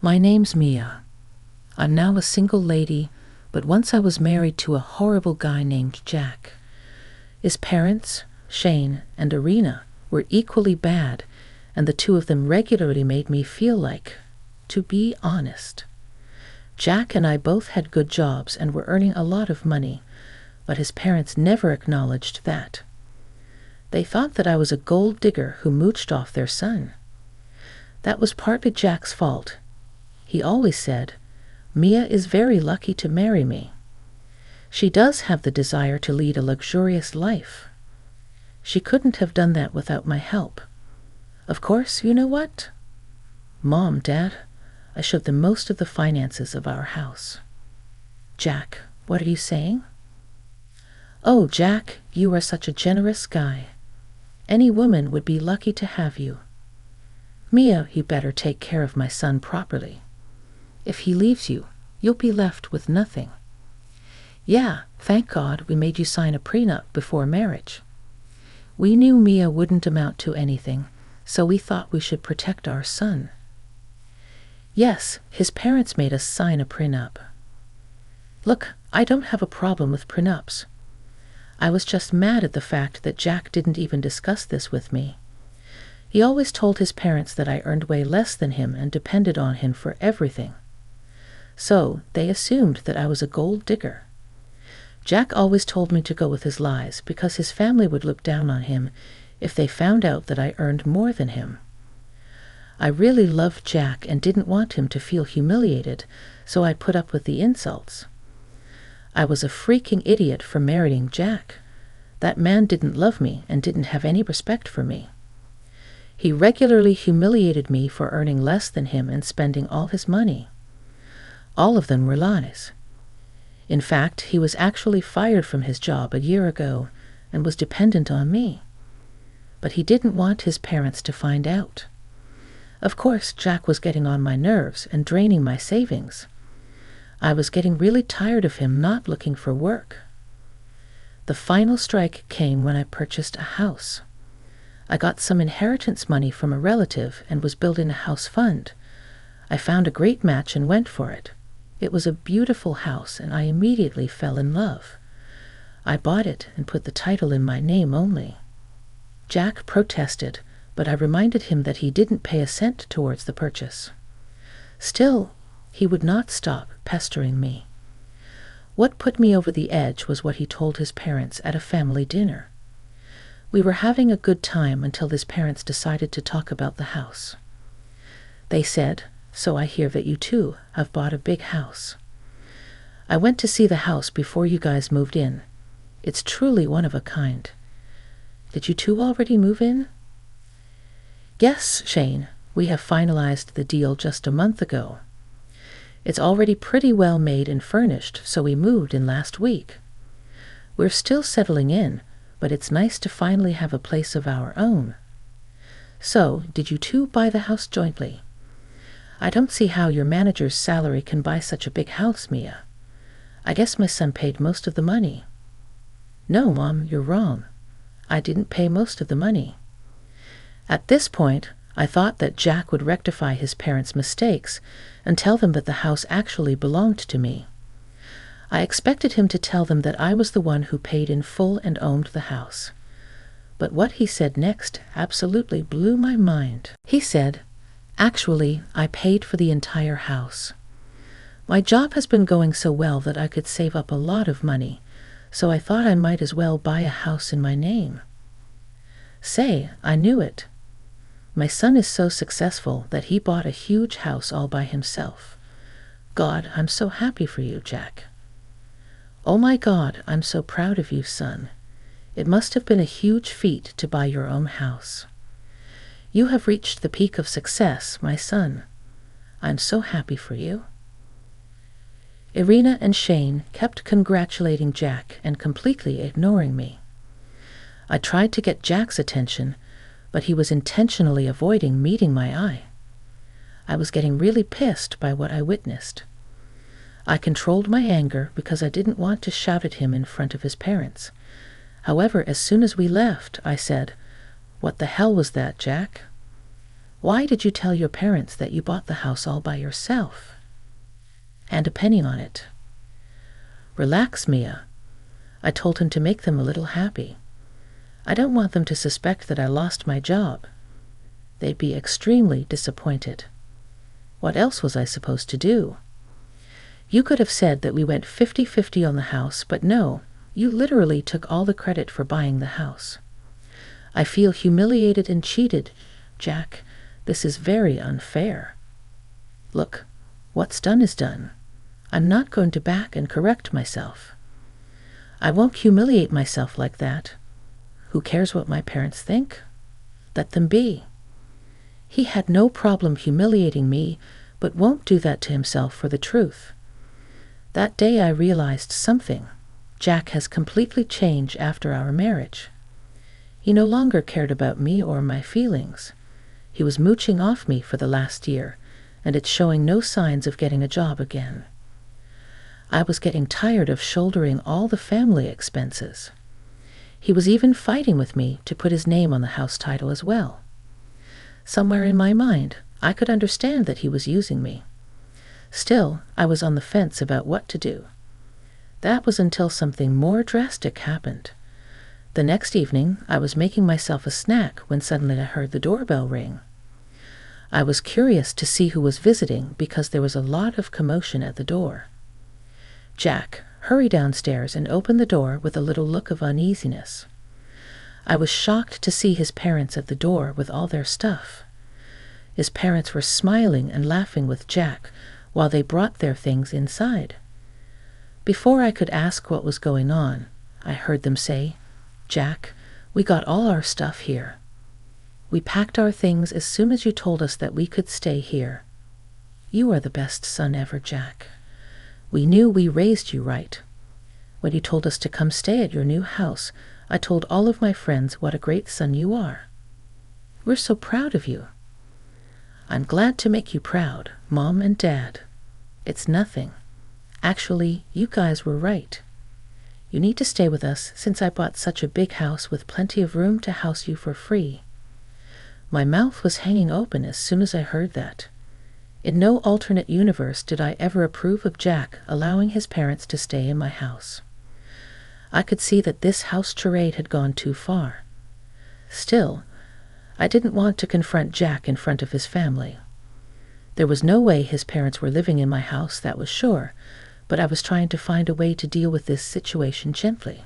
My name's Mia. I'm now a single lady, but once I was married to a horrible guy named Jack. His parents, Shane and Irina, were equally bad, and the two of them regularly made me feel like, to be honest. Jack and I both had good jobs and were earning a lot of money, but his parents never acknowledged that. They thought that I was a gold digger who mooched off their son. That was partly Jack's fault. He always said, "Mia is very lucky to marry me. She does have the desire to lead a luxurious life. She couldn't have done that without my help. Of course, you know what? Mom, Dad, I showed them most of the finances of our house." "Jack, what are you saying?" "Oh, Jack, you are such a generous guy. Any woman would be lucky to have you. Mia, you better take care of my son properly. If he leaves you, you'll be left with nothing. Yeah, thank God we made you sign a prenup before marriage. We knew Mia wouldn't amount to anything, so we thought we should protect our son." "Yes, his parents made us sign a prenup. Look, I don't have a problem with prenups. I was just mad at the fact that Jack didn't even discuss this with me. He always told his parents that I earned way less than him and depended on him for everything. So they assumed that I was a gold digger. Jack always told me to go with his lies because his family would look down on him if they found out that I earned more than him. I really loved Jack and didn't want him to feel humiliated, so I put up with the insults. I was a freaking idiot for marrying Jack. That man didn't love me and didn't have any respect for me. He regularly humiliated me for earning less than him and spending all his money. All of them were lies. In fact, he was actually fired from his job a year ago and was dependent on me. But he didn't want his parents to find out. Of course, Jack was getting on my nerves and draining my savings. I was getting really tired of him not looking for work. The final strike came when I purchased a house. I got some inheritance money from a relative and was building a house fund. I found a great match and went for it. It was a beautiful house, and I immediately fell in love. I bought it and put the title in my name only. Jack protested, but I reminded him that he didn't pay a cent towards the purchase. Still, he would not stop pestering me. What put me over the edge was what he told his parents at a family dinner. We were having a good time until his parents decided to talk about the house. They said, "So I hear that you too have bought a big house. I went to see the house before you guys moved in. It's truly one of a kind. Did you two already move in?" "Yes, Shane, we have finalized the deal just a month ago. It's already pretty well made and furnished, so we moved in last week. We're still settling in, but it's nice to finally have a place of our own. So, did you two buy the house jointly? I don't see how your manager's salary can buy such a big house, Mia. I guess my son paid most of the money." "No, Mom, you're wrong. I didn't pay most of the money." At this point, I thought that Jack would rectify his parents' mistakes and tell them that the house actually belonged to me. I expected him to tell them that I was the one who paid in full and owned the house. But what he said next absolutely blew my mind. He said, "Actually, I paid for the entire house. My job has been going so well that I could save up a lot of money, so I thought I might as well buy a house in my name." Say, I knew it. My son is so successful that he bought a huge house all by himself. God, I'm so happy for you, Jack. Oh my God, I'm so proud of you, son. It must have been a huge feat to buy your own house. You have reached the peak of success, my son. I'm so happy for you. Irina and Shane kept congratulating Jack and completely ignoring me. I tried to get Jack's attention, but he was intentionally avoiding meeting my eye. I was getting really pissed by what I witnessed. I controlled my anger because I didn't want to shout at him in front of his parents. However, as soon as we left, I said, "What the hell was that, Jack?" Why did you tell your parents that you bought the house all by yourself? And a penny on it. Relax, Mia. I told him to make them a little happy. I don't want them to suspect that I lost my job. They'd be extremely disappointed. What else was I supposed to do? You could have said that we went 50-50 on the house, but no, you literally took all the credit for buying the house. I feel humiliated and cheated, Jack. This is very unfair. Look, what's done is done. I'm not going to back and correct myself. I won't humiliate myself like that. Who cares what my parents think? Let them be. He had no problem humiliating me, but won't do that to himself for the truth. That day I realized something. Jack has completely changed after our marriage. He no longer cared about me or my feelings. He was mooching off me for the last year, and it's showing no signs of getting a job again. I was getting tired of shouldering all the family expenses. He was even fighting with me to put his name on the house title as well. Somewhere in my mind, I could understand that he was using me. Still, I was on the fence about what to do. That was until something more drastic happened. The next evening, I was making myself a snack when suddenly I heard the doorbell ring. I was curious to see who was visiting because there was a lot of commotion at the door. Jack, hurry downstairs and open the door with a little look of uneasiness. I was shocked to see his parents at the door with all their stuff. His parents were smiling and laughing with Jack while they brought their things inside. Before I could ask what was going on, I heard them say, "Jack, we got all our stuff here. We packed our things as soon as you told us that we could stay here. You are the best son ever, Jack. We knew we raised you right. When you told us to come stay at your new house, I told all of my friends what a great son you are. We're so proud of you. I'm glad to make you proud, Mom and Dad. It's nothing. Actually, you guys were right. You need to stay with us since I bought such a big house with plenty of room to house you for free." My mouth was hanging open as soon as I heard that. In no alternate universe did I ever approve of Jack allowing his parents to stay in my house. I could see that this house charade had gone too far. Still, I didn't want to confront Jack in front of his family. There was no way his parents were living in my house, that was sure, but I was trying to find a way to deal with this situation gently.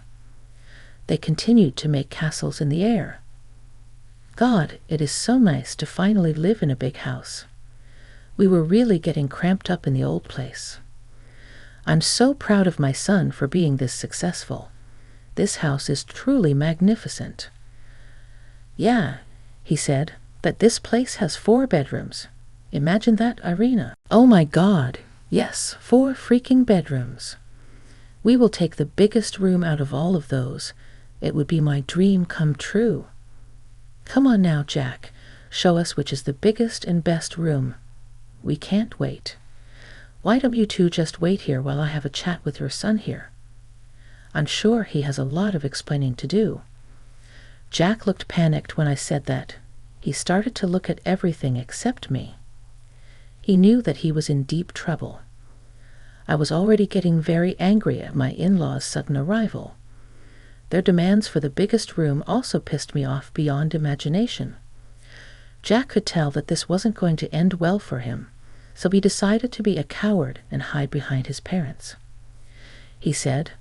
They continued to make castles in the air. God, it is so nice to finally live in a big house. We were really getting cramped up in the old place. I'm so proud of my son for being this successful. This house is truly magnificent. Yeah, he said, that this place has 4 bedrooms. Imagine that, Irina. Oh my God, yes, 4 freaking bedrooms. We will take the biggest room out of all of those. It would be my dream come true. Come on now, Jack. Show us which is the biggest and best room. We can't wait. Why don't you two just wait here while I have a chat with your son here? I'm sure he has a lot of explaining to do. Jack looked panicked when I said that. He started to look at everything except me. He knew that he was in deep trouble. I was already getting very angry at my in-laws' sudden arrival. Their demands for the biggest room also pissed me off beyond imagination. Jack could tell that this wasn't going to end well for him, so he decided to be a coward and hide behind his parents. He said,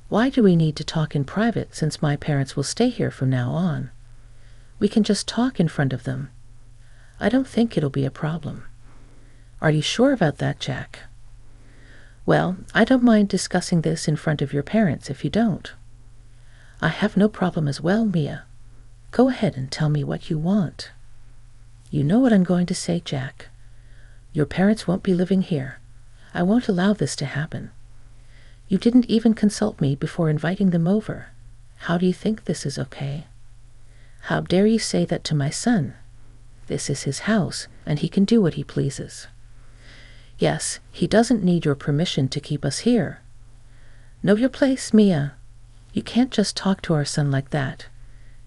"Why do we need to talk in private since my parents will stay here from now on? We can just talk in front of them. I don't think it'll be a problem." Are you sure about that, Jack? Well, I don't mind discussing this in front of your parents if you don't. I have no problem as well, Mia. Go ahead and tell me what you want. You know what I'm going to say, Jack. Your parents won't be living here. I won't allow this to happen. You didn't even consult me before inviting them over. How do you think this is okay? How dare you say that to my son? This is his house, and he can do what he pleases. Yes, he doesn't need your permission to keep us here. Know your place, Mia. You can't just talk to our son like that.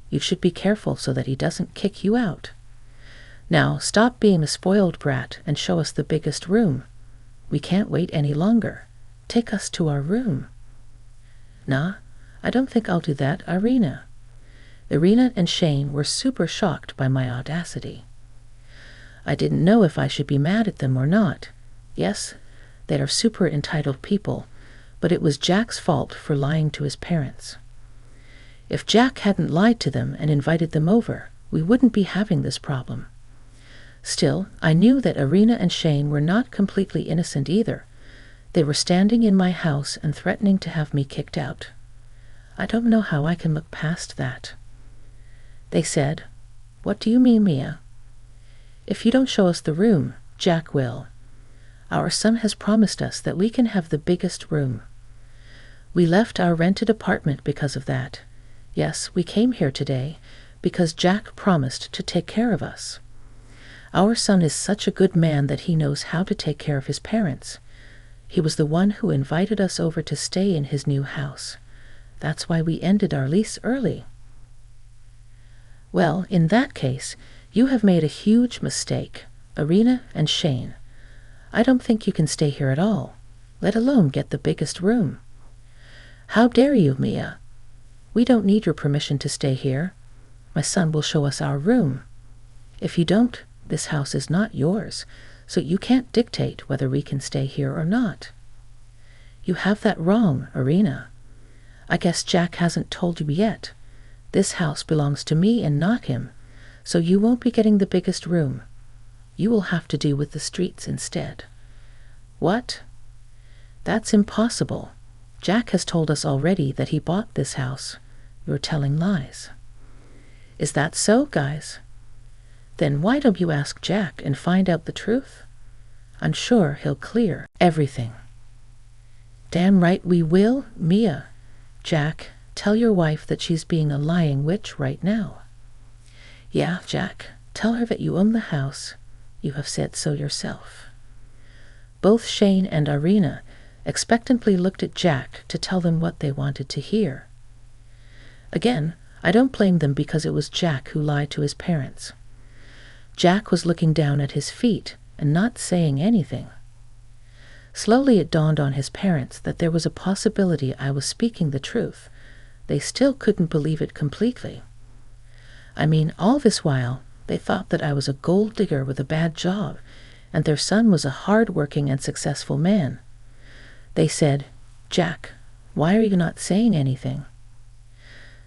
You should be careful so that he doesn't kick you out. Now stop being a spoiled brat and show us the biggest room. We can't wait any longer. Take us to our room. Nah, I don't think I'll do that, Irina. Irina and Shane were super shocked by my audacity. I didn't know if I should be mad at them or not. Yes, they are super entitled people, but it was Jack's fault for lying to his parents. If Jack hadn't lied to them and invited them over, we wouldn't be having this problem. Still, I knew that Irina and Shane were not completely innocent either. They were standing in my house and threatening to have me kicked out. I don't know how I can look past that. They said, "What do you mean, Mia?" "If you don't show us the room, Jack will. Our son has promised us that we can have the biggest room. We left our rented apartment because of that. Yes, we came here today because Jack promised to take care of us. Our son is such a good man that he knows how to take care of his parents. He was the one who invited us over to stay in his new house. That's why we ended our lease early." "Well, in that case, you have made a huge mistake, Irina and Shane. I don't think you can stay here at all, let alone get the biggest room." "How dare you, Mia? We don't need your permission to stay here. My son will show us our room. If you don't, this house is not yours, so you can't dictate whether we can stay here or not." "You have that wrong, Irina. I guess Jack hasn't told you yet. This house belongs to me and not him, so you won't be getting the biggest room. You will have to do with the streets instead." "What?" "That's impossible. Jack has told us already that he bought this house. You're telling lies." "Is that so, guys? Then why don't you ask Jack and find out the truth? I'm sure he'll clear everything." "Damn right we will, Mia. Jack, tell your wife that she's being a lying witch right now." "Yeah, Jack, tell her that you own the house. You have said so yourself." Both Shane and Irina expectantly looked at Jack to tell them what they wanted to hear. Again, I don't blame them because it was Jack who lied to his parents. Jack was looking down at his feet and not saying anything. Slowly it dawned on his parents that there was a possibility I was speaking the truth. They still couldn't believe it completely. I mean, all this while, they thought that I was a gold digger with a bad job, and their son was a hard-working and successful man. They said, "Jack, why are you not saying anything?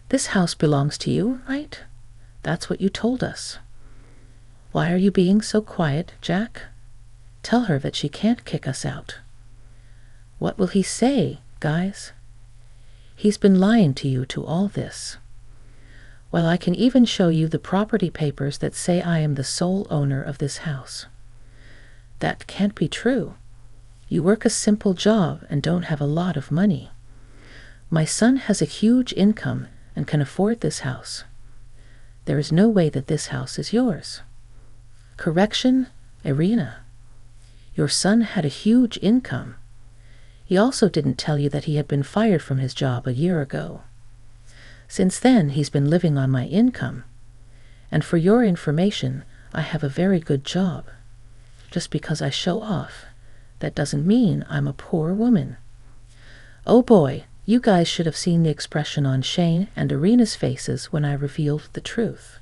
This house belongs to you, right? That's what you told us. Why are you being so quiet, Jack? Tell her that she can't kick us out." "What will he say, guys?" "He's been lying to you to all this. Well, I can even show you the property papers that say I am the sole owner of this house." "That can't be true. You work a simple job and don't have a lot of money. My son has a huge income and can afford this house. There is no way that this house is yours." "Correction, Irina. Your son had a huge income. He also didn't tell you that he had been fired from his job a year ago. Since then, he's been living on my income. And for your information, I have a very good job. Just because I show off, that doesn't mean I'm a poor woman." Oh boy, you guys should have seen the expression on Shane and Irina's faces when I revealed the truth.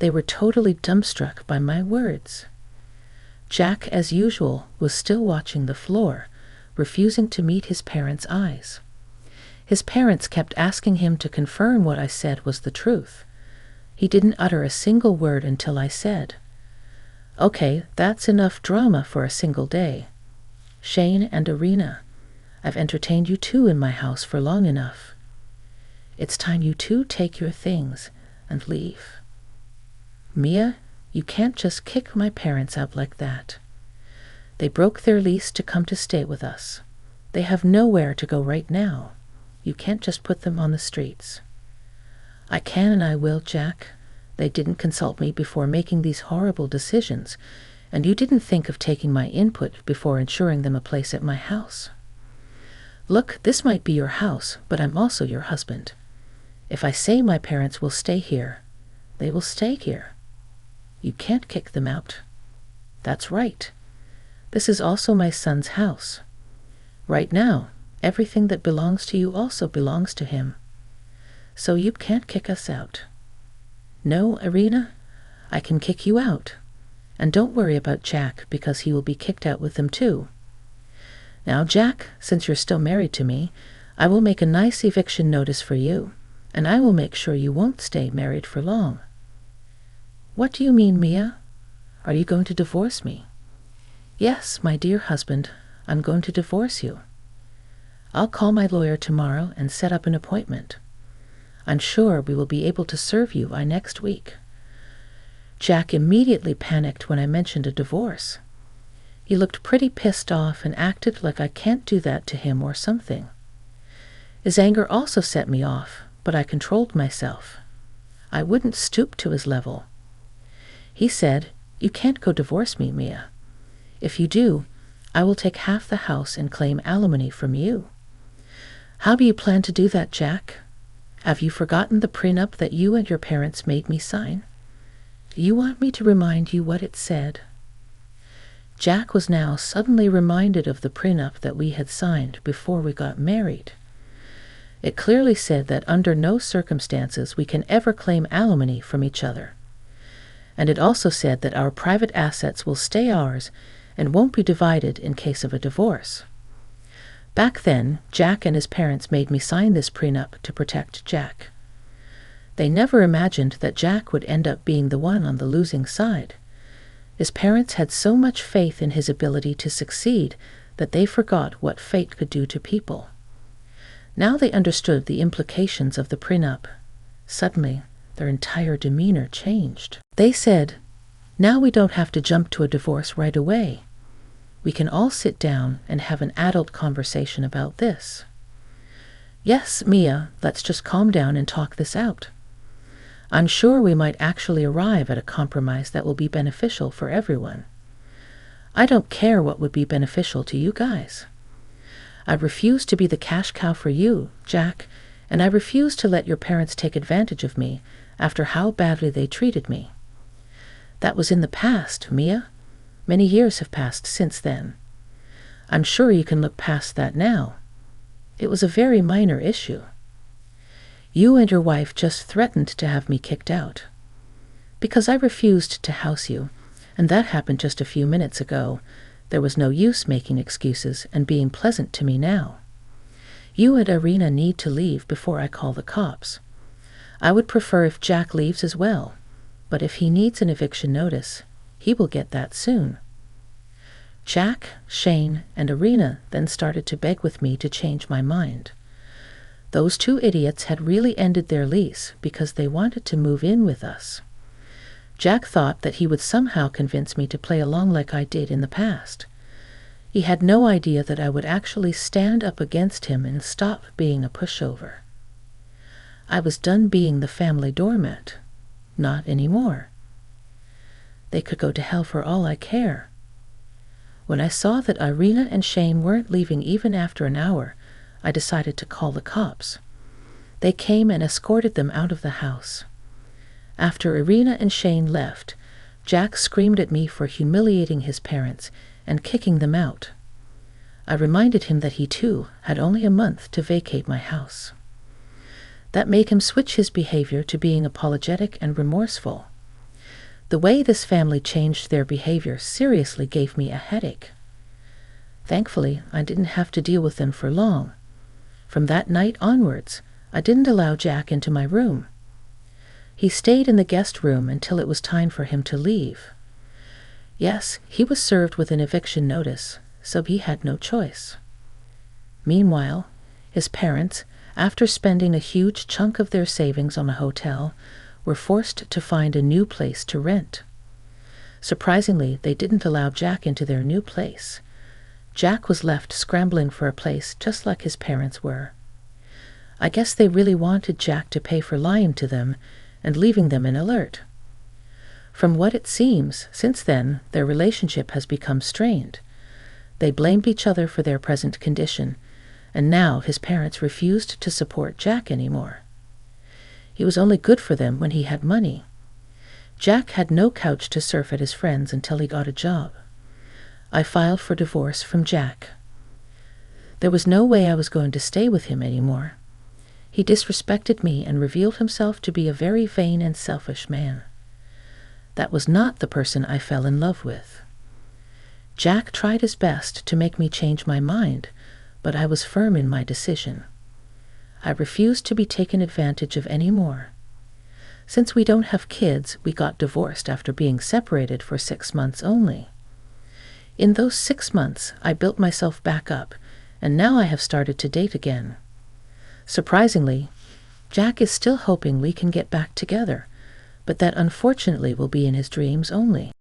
They were totally dumbstruck by my words. Jack, as usual, was still watching the floor, refusing to meet his parents' eyes. His parents kept asking him to confirm what I said was the truth. He didn't utter a single word until I said, "Okay, that's enough drama for a single day. Shane and Irina, I've entertained you two in my house for long enough. It's time you two take your things and leave. Mia, you can't just kick my parents out like that. They broke their lease to come to stay with us. They have nowhere to go right now. You can't just put them on the streets." "I can and I will, Jack. They didn't consult me before making these horrible decisions, and you didn't think of taking my input before ensuring them a place at my house. Look, this might be your house, but I'm also your husband. If I say my parents will stay here, they will stay here. You can't kick them out. That's right. This is also my son's house. Right now, everything that belongs to you also belongs to him. So you can't kick us out. No, Irina, I can kick you out. And don't worry about Jack, because he will be kicked out with them too. Now, Jack, since you're still married to me, I will make a nice eviction notice for you, and I will make sure you won't stay married for long. What do you mean, Mia? Are you going to divorce me? Yes, my dear husband, I'm going to divorce you. I'll call my lawyer tomorrow and set up an appointment. I'm sure we will be able to serve you by next week. Jack immediately panicked when I mentioned a divorce. He looked pretty pissed off and acted like I can't do that to him or something. His anger also set me off, but I controlled myself. I wouldn't stoop to his level. He said, "You can't go divorce me, Mia. If you do, I will take half the house and claim alimony from you." How do you plan to do that, Jack? Have you forgotten the prenup that you and your parents made me sign? Do you want me to remind you what it said? Jack was now suddenly reminded of the prenup that we had signed before we got married. It clearly said that under no circumstances we can ever claim alimony from each other. And it also said that our private assets will stay ours and won't be divided in case of a divorce. Back then, Jack and his parents made me sign this prenup to protect Jack. They never imagined that Jack would end up being the one on the losing side. His parents had so much faith in his ability to succeed that they forgot what fate could do to people. Now they understood the implications of the prenup. Suddenly, their entire demeanor changed. They said, "Now we don't have to jump to a divorce right away. We can all sit down and have an adult conversation about this. Yes, Mia, let's just calm down and talk this out. I'm sure we might actually arrive at a compromise that will be beneficial for everyone. I don't care what would be beneficial to you guys. I refuse to be the cash cow for you, Jack, and I refuse to let your parents take advantage of me after how badly they treated me. That was in the past, Mia. Many years have passed since then. I'm sure you can look past that now. It was a very minor issue. You and your wife just threatened to have me kicked out. Because I refused to house you, and that happened just a few minutes ago, there was no use making excuses and being pleasant to me now. You and Irina need to leave before I call the cops. I would prefer if Jack leaves as well, but if he needs an eviction notice, he will get that soon. Jack, Shane, and Irina then started to beg with me to change my mind. Those two idiots had really ended their lease because they wanted to move in with us. Jack thought that he would somehow convince me to play along like I did in the past. He had no idea that I would actually stand up against him and stop being a pushover. I was done being the family doormat. Not anymore. They could go to hell for all I care. When I saw that Irina and Shane weren't leaving even after an hour, I decided to call the cops. They came and escorted them out of the house. After Irina and Shane left, Jack screamed at me for humiliating his parents and kicking them out. I reminded him that he too had only a month to vacate my house. That made him switch his behavior to being apologetic and remorseful. The way this family changed their behavior seriously gave me a headache. Thankfully, I didn't have to deal with them for long. From that night onwards, I didn't allow Jack into my room. He stayed in the guest room until it was time for him to leave. Yes, he was served with an eviction notice, so he had no choice. Meanwhile, his parents, after spending a huge chunk of their savings on a hotel, were forced to find a new place to rent. Surprisingly, they didn't allow Jack into their new place. Jack was left scrambling for a place just like his parents were. I guess they really wanted Jack to pay for lying to them and leaving them in alert. From what it seems, since then, their relationship has become strained. They blamed each other for their present condition, and now his parents refused to support Jack anymore. He was only good for them when he had money. Jack had no couch to surf at his friend's until he got a job. I filed for divorce from Jack. There was no way I was going to stay with him anymore. He disrespected me and revealed himself to be a very vain and selfish man. That was not the person I fell in love with. Jack tried his best to make me change my mind, but I was firm in my decision. I refused to be taken advantage of any more. Since we don't have kids, we got divorced after being separated for 6 months only. In those 6 months, I built myself back up, and now I have started to date again. Surprisingly, Jack is still hoping we can get back together, but that unfortunately will be in his dreams only.